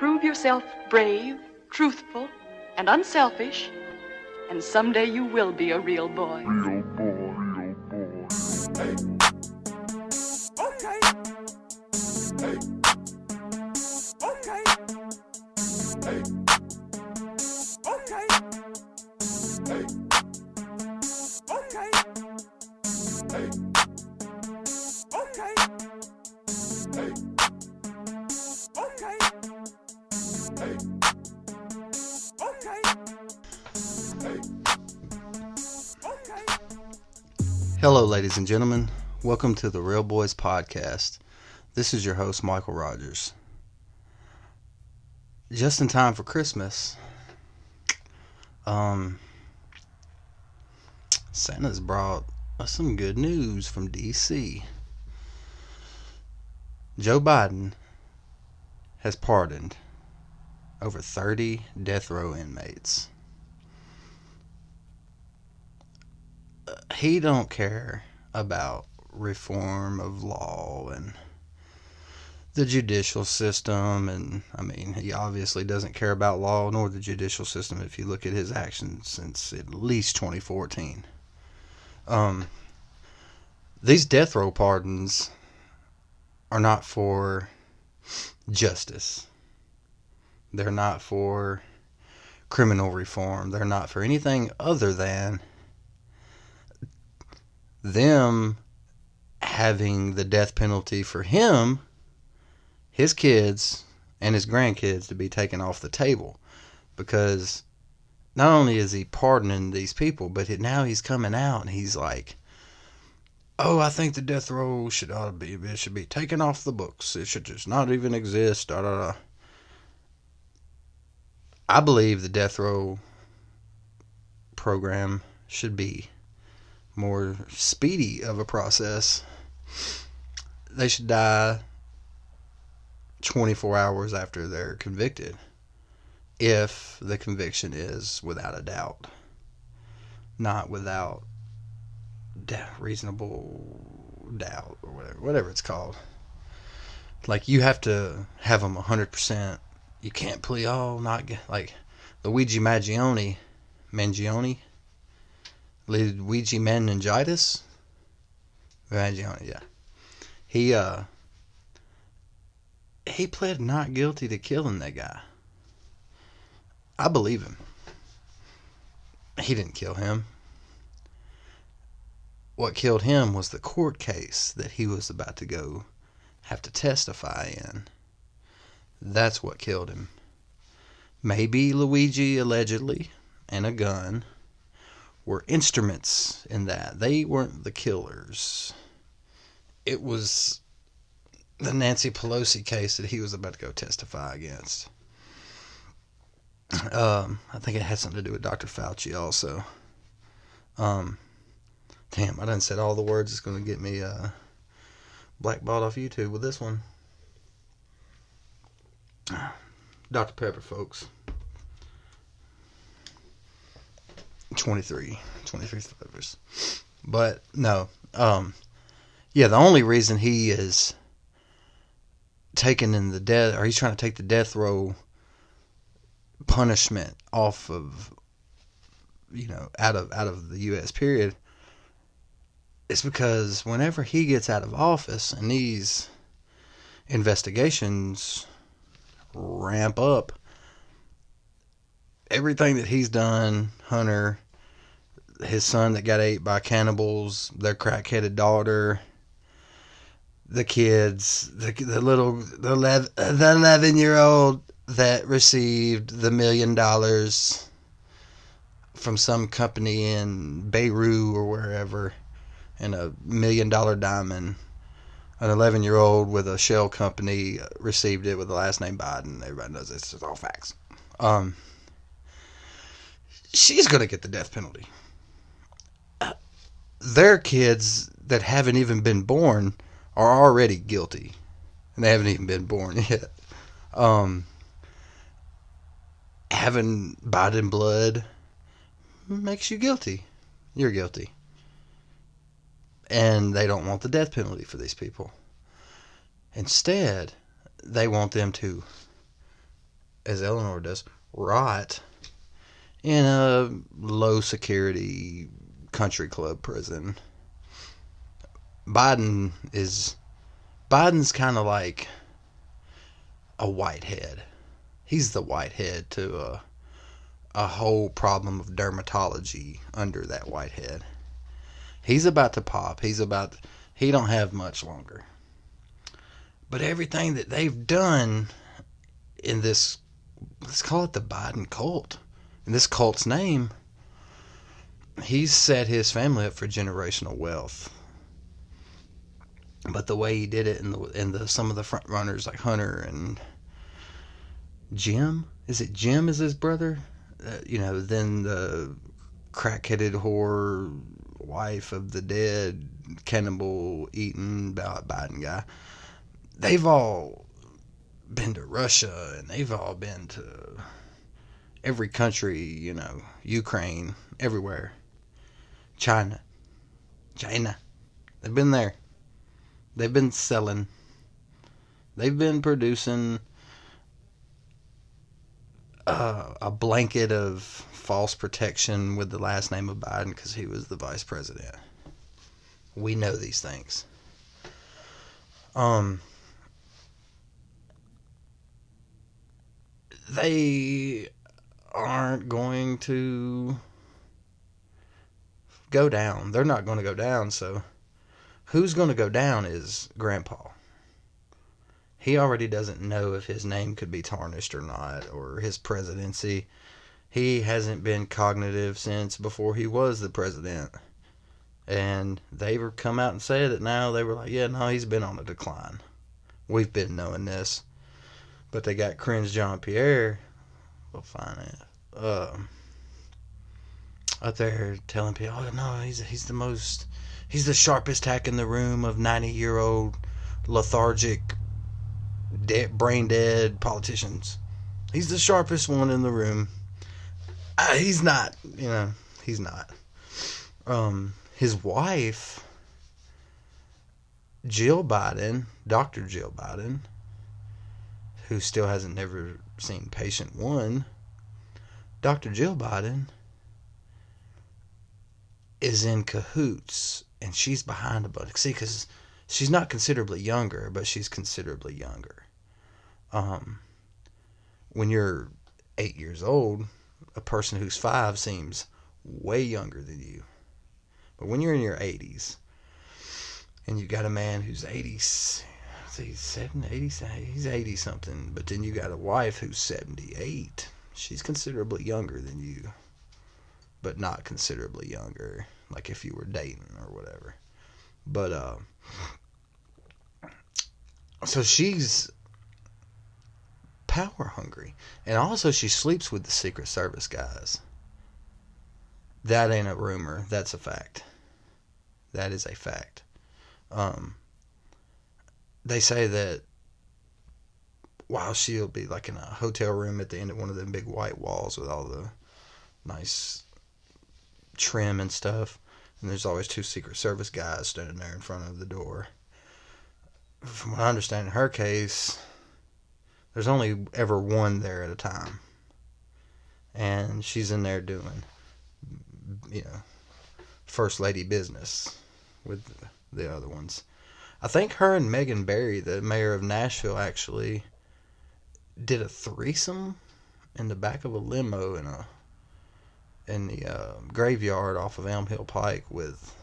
prove yourself brave, truthful, and unselfish, and someday you will be a real boy. Real boy, real boy. Hey. Okay. Hey. Okay. Hey. Okay. Hey. Okay. Hey. Okay. Hey. Okay. Hey. Okay. Hey. Okay. Hello, ladies and gentlemen. Welcome to the Real Boys Podcast. This is your host, Michael Rogers. Just in time for Christmas, Santa's brought us some good news from D.C. Joe Biden has pardoned over 30 death row inmates. He don't care about reform of law and the judicial system, and he obviously doesn't care about law nor the judicial system if you look at his actions since at least 2014. These death row pardons are not for justice. They're not for criminal reform. They're not for anything other than them having the death penalty for him, his kids, and his grandkids to be taken off the table. Because not only is he pardoning these people, but now he's coming out and he's like, oh, I think the death row should be taken off the books. It should just not even exist. Da, da, da. I believe the death row program should be more speedy of a process. They should die 24 hours after they're convicted, if the conviction is without a doubt, not without reasonable doubt, or whatever it's called. Like, you have to have them 100%. You can't plea like Luigi Mangione, Luigi Meningitis, Mangione, yeah. He pled not guilty to killing that guy. I believe him. He didn't kill him. What killed him was the court case that he was about to go have to testify in. That's what killed him. Maybe Luigi, allegedly, and a gun were instruments in that. They weren't the killers. It was the Nancy Pelosi case that he was about to go testify against. I think it had something to do with Dr. Fauci also. Damn, I done said all the words that's going to get me blackballed off YouTube with this one. Dr. Pepper, folks. 23 flavors. But, no. The only reason he is taking in the death, or he's trying to take the death row punishment off of, out of the U.S. period, is because whenever he gets out of office and these investigations ramp up, everything that he's done, Hunter, his son that got ate by cannibals, their crack-headed daughter, the kids, the 11-year-old that received the $1 million from some company in Beirut or wherever, and a $1 million diamond. An 11-year-old with a shell company received it with the last name Biden. Everybody knows this. It's all facts. She's going to get the death penalty. Their kids that haven't even been born are already guilty. And they haven't even been born yet. Having Biden blood makes you guilty. You're guilty. And they don't want the death penalty for these people. Instead, they want them to as Eleanor does, rot in a low security country club prison. Biden's kind of like a whitehead. He's the whitehead to a whole problem of dermatology under that whitehead. He's about to pop. He don't have much longer. But everything that they've done in this, let's call it the Biden cult, in this cult's name, he's set his family up for generational wealth. But the way he did it, and some of the front runners like Hunter and Jim, is it Jim is his brother? Then the crack-headed whore wife of the dead cannibal eating Biden guy. They've all been to Russia, and they've all been to every country, Ukraine, everywhere. China. They've been there. They've been selling. They've been producing a blanket of false protection with the last name of Biden because he was the vice president. We know these things. They aren't going to go down. They're not going to go down, so who's going to go down is Grandpa. He already doesn't know if his name could be tarnished or not, or his presidency. He hasn't been cognitive since before he was the president. And they were come out and said it now. They were like, yeah, no, he's been on a decline. We've been knowing this. But they got Cringe Jean-Pierre, we'll find it, out there telling people, oh, no, he's the sharpest hack in the room of 90-year-old lethargic, brain dead politicians. He's the sharpest one in the room. He's not. He's not. His wife, Jill Biden, Dr. Jill Biden, who still hasn't never seen patient one, Dr. Jill Biden is in cahoots, and she's behind a bunch. See, because she's not considerably younger, but she's considerably younger. When you're 8 years old, a person who's 5 seems way younger than you. But when you're in your 80s, and you got a man who's 80, he's 80 something, but then you got a wife who's 78. She's considerably younger than you, but not considerably younger, like if you were dating or whatever. But so she's power hungry, and also she sleeps with the Secret Service guys. That ain't a rumor. That's a fact. That is a fact. They say that while she'll be like in a hotel room at the end of one of them big white walls with all the nice trim and stuff, and there's always 2 Secret Service guys standing there in front of the door. From what I understand, in her case, there's only ever one there at a time, and she's in there doing, first lady business with the other ones. I think her and Megan Barry, the mayor of Nashville, actually did a threesome in the back of a limo in the graveyard off of Elm Hill Pike with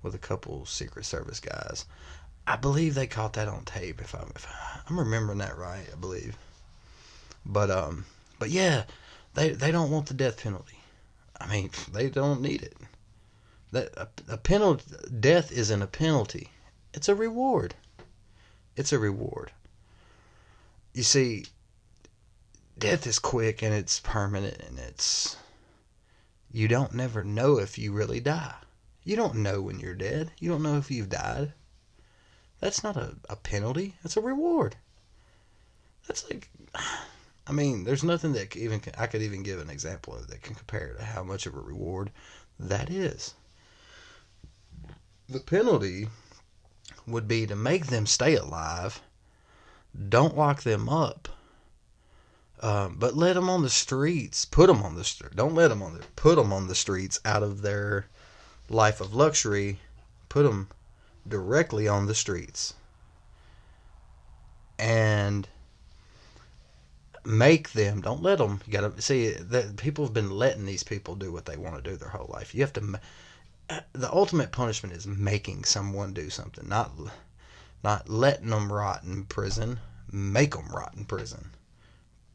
a couple Secret Service guys. I believe they caught that on tape, if I'm remembering that right. I believe, but yeah, they don't want the death penalty. I mean, they don't need it. That a penalty, death isn't a penalty. It's a reward. It's a reward. You see, death is quick and it's permanent, and you don't never know if you really die. You don't know when you're dead. You don't know if you've died. That's not a penalty. That's a reward. That's like, I mean, there's nothing that I could even give an example of that can compare to how much of a reward that is. The penalty would be to make them stay alive, don't lock them up, But let them on the streets. Put them on the street. Don't let them on the. Put them on the streets out of their life of luxury. Put them directly on the streets. And make them. Don't let them. You gotta see that people have been letting these people do what they want to do their whole life. You have to. The ultimate punishment is making someone do something, not letting them rot in prison. Make them rot in prison.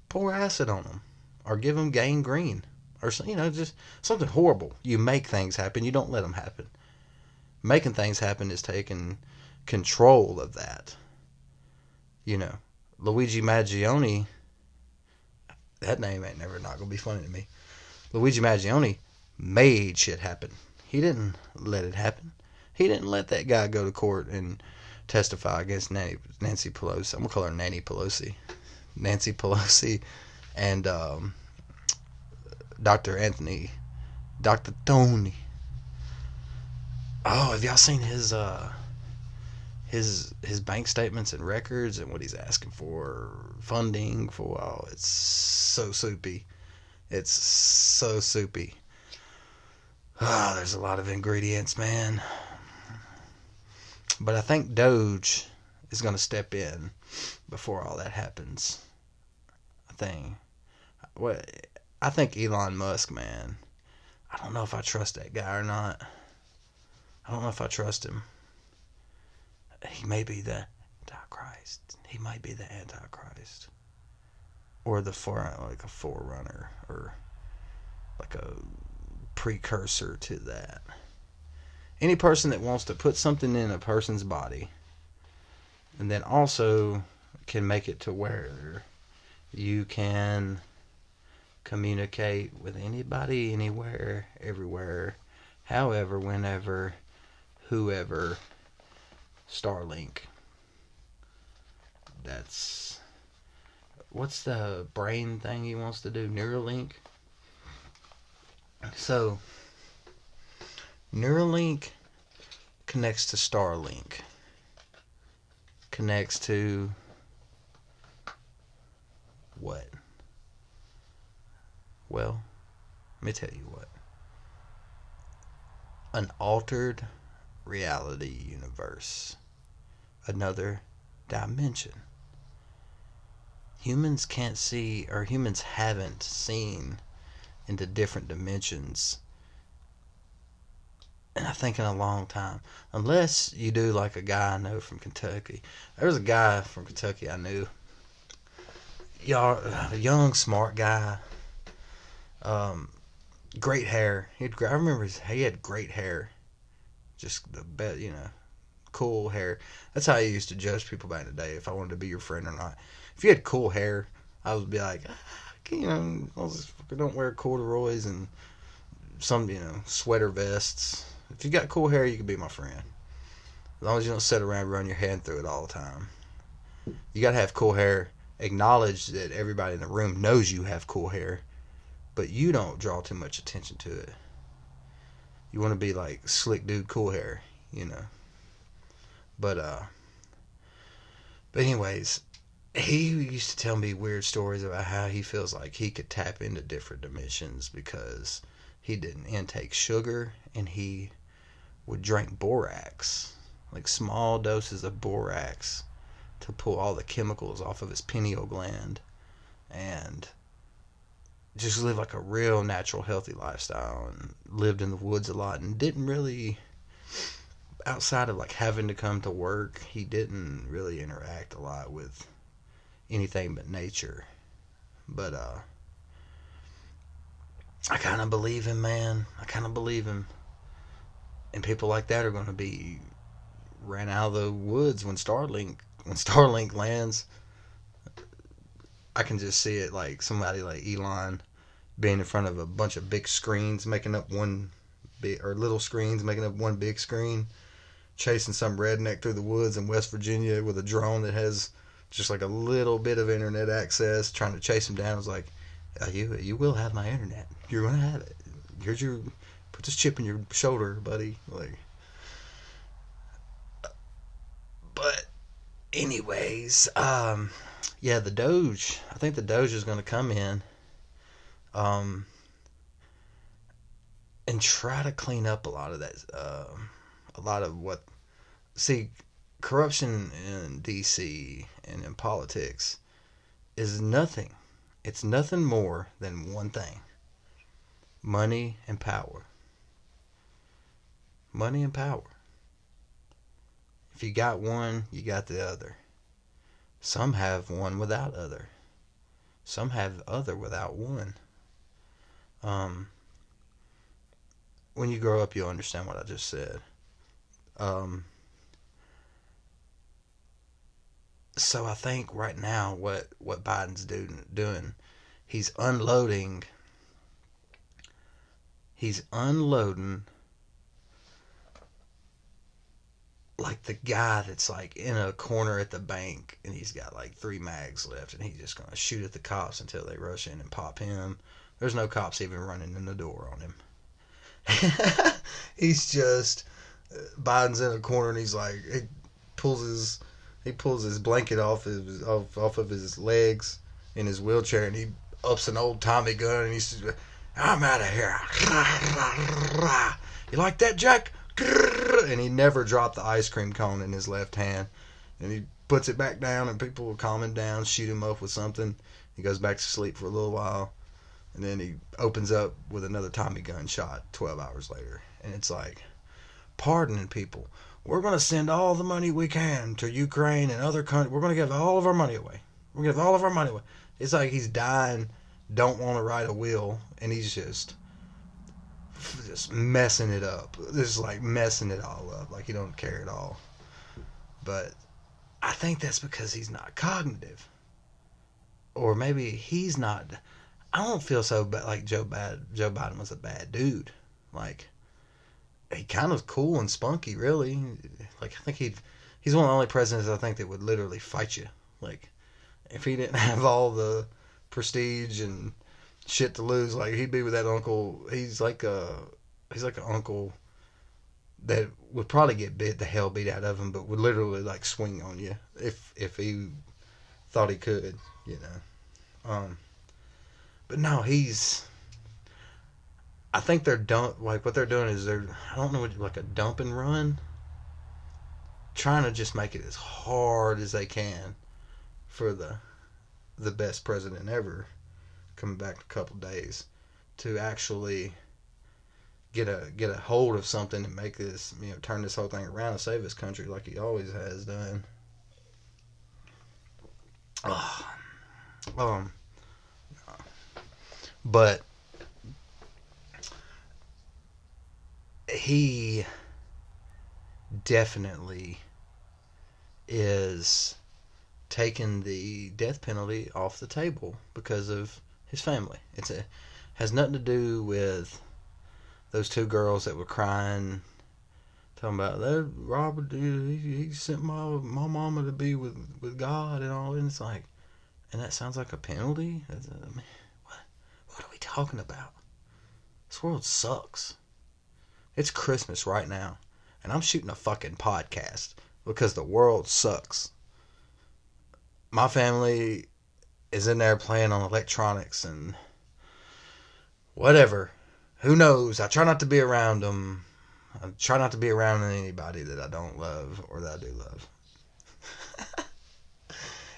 Pour acid on them, or give them gangrene, or just something horrible. You make things happen. You don't let them happen. Making things happen is taking control of that. Luigi Maggioni. That name ain't never not gonna be funny to me. Luigi Maggioni made shit happen. He didn't let it happen. He didn't let that guy go to court and testify against Nancy Pelosi. I'm gonna call her Nanny Pelosi. Nancy Pelosi and Dr. Tony. Oh, have y'all seen his bank statements and records and what he's asking for funding for? Oh, it's so soupy. It's so soupy. Oh, there's a lot of ingredients, man. But I think Doge is going to step in before all that happens. I think Elon Musk, man. I don't know if I trust that guy or not. I don't know if I trust him. He may be the Antichrist. He might be the Antichrist. Or a forerunner. Or like a precursor to that. Any person that wants to put something in a person's body and then also can make it to where you can communicate with anybody, anywhere, everywhere, however, whenever, whoever. Starlink. What's the brain thing he wants to do? Neuralink. So Neuralink connects to Starlink. Connects to what? Well, let me tell you what. An altered reality universe. Another dimension. Humans can't see, or humans haven't seen into different dimensions, and I think in a long time. Unless you do like a guy I know from Kentucky. There was a guy from Kentucky I knew. A young, smart guy. Great hair. I remember he had great hair. Just the best, cool hair. That's how I used to judge people back in the day, if I wanted to be your friend or not. If you had cool hair, I would be like, don't wear corduroys and some, sweater vests. If you got cool hair, you can be my friend. As long as you don't sit around and run your hand through it all the time. You got to have cool hair. Acknowledge that everybody in the room knows you have cool hair, but you don't draw too much attention to it. You want to be like slick dude, cool hair, But anyways, he used to tell me weird stories about how he feels like he could tap into different dimensions because he didn't intake sugar and he would drink borax, like small doses of borax, to pull all the chemicals off of his pineal gland and just live like a real natural healthy lifestyle, and lived in the woods a lot and didn't really, outside of like having to come to work, he didn't really interact a lot with anything but nature. But I kind of believe him, man. I kind of believe him. And people like that are going to be ran out of the woods when Starlink lands. I can just see it, like somebody like Elon being in front of a bunch of big screens, making up one big, or little screens making up one big screen, chasing some redneck through the woods in West Virginia with a drone that has just like a little bit of internet access, trying to chase him down. It's like, you will have my internet. You're gonna have it. Here's your, put this chip in your shoulder, buddy. Like, but anyways, yeah, the Doge. I think the Doge is going to come in, um, and try to clean up a lot of that. A lot of what. See, corruption in D.C. and in politics is nothing. It's nothing more than one thing: money and power. Money and power. If you got one, you got the other. Some have one without other. Some have other without one. Um, when you grow up, you'll understand what I just said. Um, so I think right now, what Biden's doing, he's unloading. He's unloading like the guy that's like in a corner at the bank and he's got like 3 mags left and he's just gonna shoot at the cops until they rush in and pop him. There's no cops even running in the door on him. He's just Biden's in a corner and he's like pulls his blanket off of his legs in his wheelchair and he ups an old Tommy gun and he's just, I'm out of here. You like that, Jack? And he never dropped the ice cream cone in his left hand. And he puts it back down and people will calm him down, shoot him up with something. He goes back to sleep for a little while. And then he opens up with another Tommy gun shot 12 hours later. And it's like, pardoning people. We're going to send all the money we can to Ukraine and other countries. We're going to give all of our money away. We're going to give all of our money away. It's like he's dying, don't want to write a will, and he's just messing it up. Just like messing it all up. Like he don't care at all. But I think that's because he's not cognitive. Or maybe he's not. I don't feel so bad like Joe Biden was a bad dude. Like, he kind of cool and spunky, really. Like, I think he's one of the only presidents I think that would literally fight you. Like, if he didn't have all the prestige and shit to lose, like he'd be with that uncle. He's like an uncle that would probably get the hell beat out of him, but would literally like swing on you if he thought he could, you know. But no, I think they're like what they're doing is I don't know, like a dump and run, trying to just make it as hard as they can for the best president ever coming back in a couple days to actually get a hold of something and make this, turn this whole thing around and save this country like he always has done. But he definitely is taking the death penalty off the table because of his family. Has nothing to do with those 2 girls that were crying, talking about that Robert, he sent my mama to be with God and all. And it's like, and that sounds like a penalty. What are we talking about? This world sucks. It's Christmas right now, and I'm shooting a fucking podcast because the world sucks. My family is in there playing on electronics and whatever. Who knows? I try not to be around them. I try not to be around anybody that I don't love or that I do love.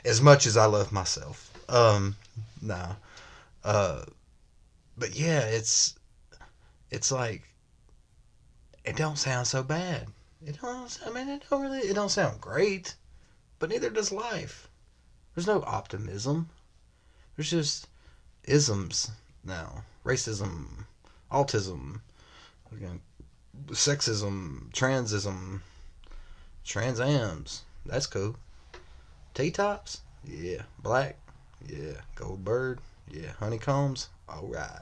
As much as I love myself. No. But yeah, it's like, it don't sound so bad. It don't sound great, but neither does life. There's no optimism. There's just isms now. Racism, autism, sexism, transams. That's cool. T-tops? Yeah. Black? Yeah. Gold bird? Yeah. Honeycombs? Alright.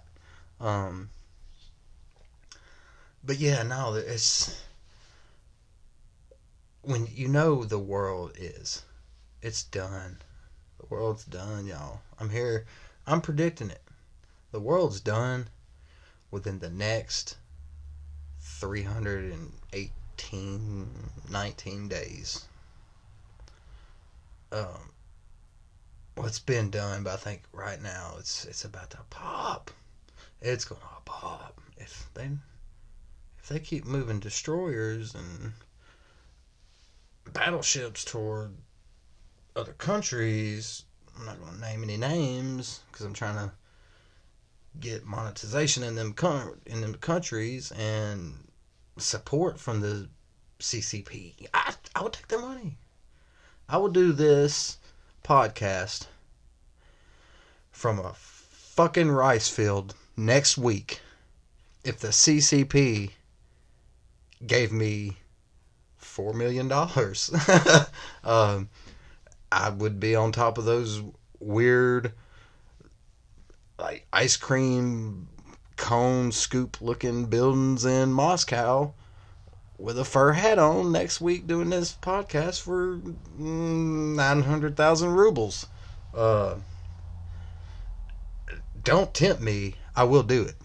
But yeah, no, it's when the world it's done. The world's done, y'all. I'm here. I'm predicting it. The world's done within the next 19 days. what's been done, but I think right now it's about to pop. It's gonna pop if they keep moving destroyers and battleships toward other countries. I'm not gonna name any names because I'm trying to get monetization in them countries and support from the CCP. I would take their money. I will do this podcast from a fucking rice field next week if the CCP gave me $4 million. I would be on top of those weird, like, ice cream cone scoop looking buildings in Moscow with a fur hat on next week doing this podcast for 900,000 rubles. Don't tempt me. I will do it.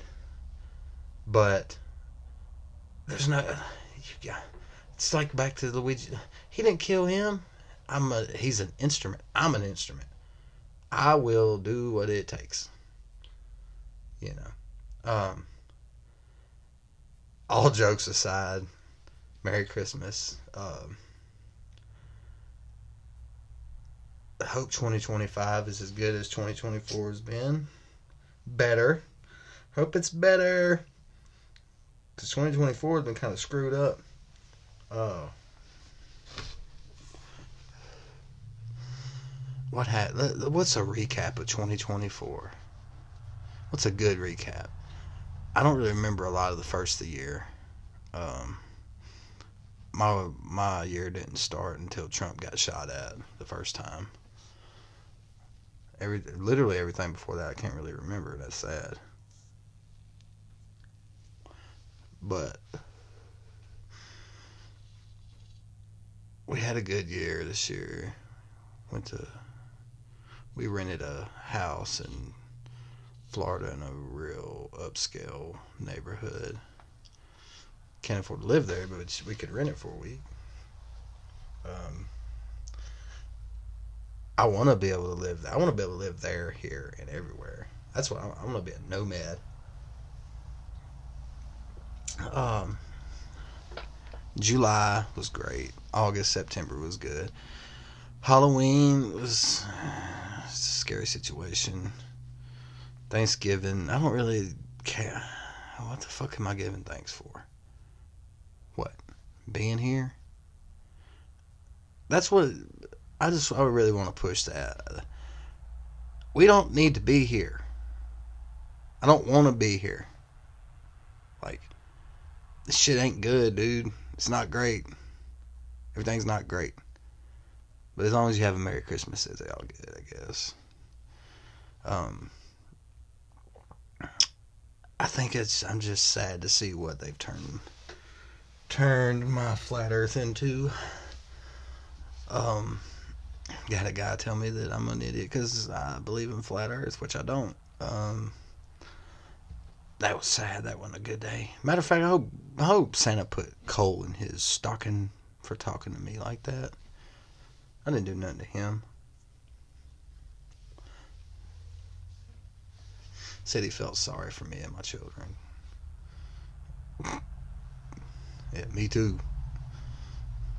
But there's no... It's like back to Luigi. He didn't kill him. He's an instrument. I'm an instrument. I will do what it takes. You know. All jokes aside, Merry Christmas. I hope 2025 is as good as 2024 has been. Better. Hope it's better. Because 2024 has been kind of screwed up. What's a recap of 2024? What's a good recap? I don't really remember a lot of the first of the year. My year didn't start until Trump got shot at the first time. Literally everything before that I can't really remember. That's sad. But we had a good year this year. We rented a house in Florida in a real upscale neighborhood. Can't afford to live there, but we could rent it for a week. I want to be able to live there. I want to be able to live there, here, and everywhere. That's what I want to be, a nomad. July was great. August, September was good. Halloween was a scary situation. Thanksgiving, I don't really care. What the fuck am I giving thanks for? What? Being here? That's what I really want to push that. We don't need to be here. I don't want to be here. Like, this shit ain't good, dude. It's not great. Everything's not great. But as long as you have a Merry Christmas, it's all good, I guess. I think I'm just sad to see what they've turned my flat earth into. Got a guy tell me that I'm an idiot because I believe in flat earth, which I don't. That was sad. That wasn't a good day. Matter of fact, I hope Santa put coal in his stocking for talking to me like that. I didn't do nothing to him. Said he felt sorry for me and my children. Yeah, me too.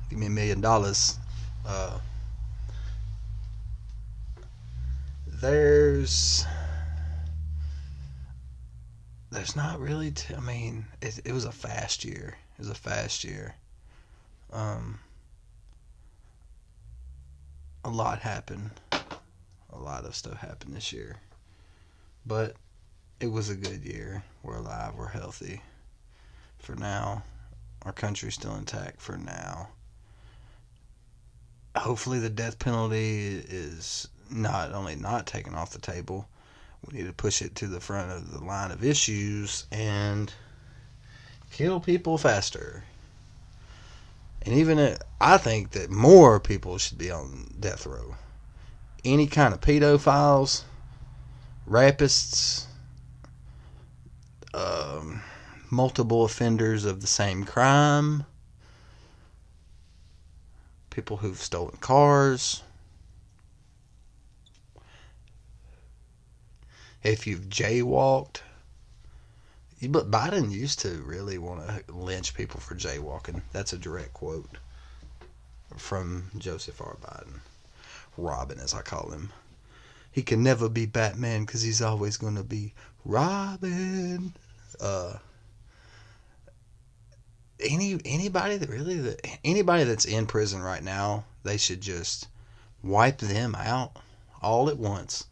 Give me $1 million. There's not really. I mean, it was a fast year. It was a fast year. A lot happened. A lot of stuff happened this year. But it was a good year. We're alive. We're healthy. For now. Our country's still intact for now. Hopefully the death penalty is not only not taken off the table, we need to push it to the front of the line of issues and kill people faster. And I think that more people should be on death row. Any kind of pedophiles, rapists, multiple offenders of the same crime, people who've stolen cars, if you've jaywalked. But Biden used to really want to lynch people for jaywalking. That's a direct quote from Joseph R. Biden. Robin, as I call him. He can never be Batman because he's always going to be Robin. Anybody that's in prison right now, they should just wipe them out all at once.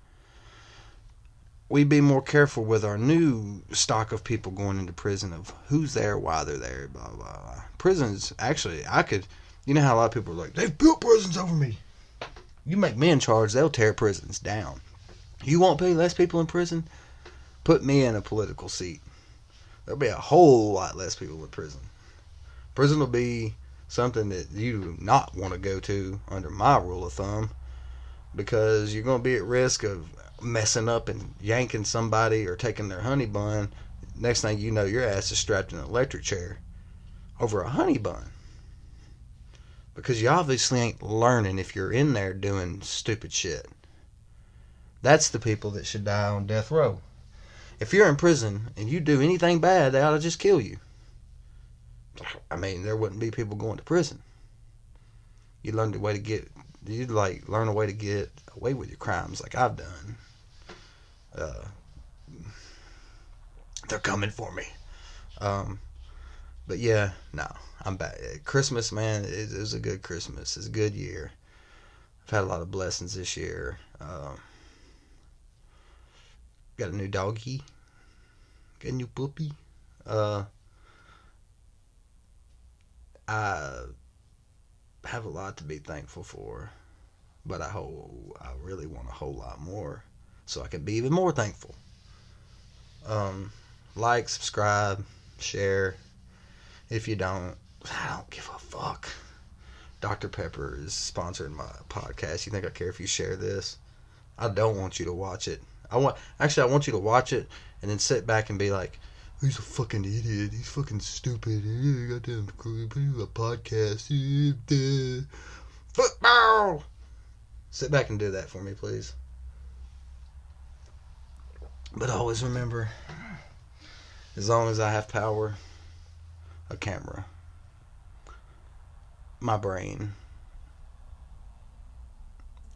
We'd be more careful with our new stock of people going into prison of who's there, why they're there, blah, blah, blah. Prisons, actually, you know how a lot of people are like, they've built prisons over me. You make me in charge, they'll tear prisons down. You want less people in prison? Put me in a political seat. There'll be a whole lot less people in prison. Prison will be something that you do not want to go to under my rule of thumb, because you're going to be at risk of messing up and yanking somebody or taking their honey bun. Next thing you know, your ass is strapped in an electric chair over a honey bun. Because you obviously ain't learning if you're in there doing stupid shit. That's the people that should die on death row. If you're in prison and you do anything bad, they ought to just kill you. I mean, there wouldn't be people going to prison. You'd learn a way to get away with your crimes like I've done. They're coming for me. But yeah, no, I'm back. Christmas, man, it was a good Christmas. It's a good year. I've had a lot of blessings this year. Got a new doggy. Got a new puppy. I have a lot to be thankful for, but I really want a whole lot more so I can be even more thankful. Like, subscribe, share. If you don't, I don't give a fuck. Dr. Pepper is sponsoring my podcast. You think I care if you share this? I don't want you to watch it. I want you to watch it and then sit back and be like, he's a fucking idiot. He's fucking stupid. Goddamn a podcast. Football. Sit back and do that for me, please. But always remember, as long as I have power, a camera, my brain,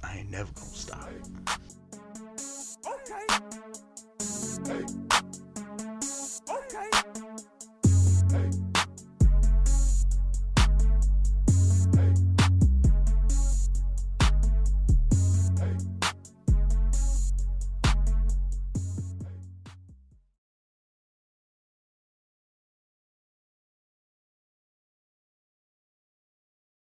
I ain't never gonna stop.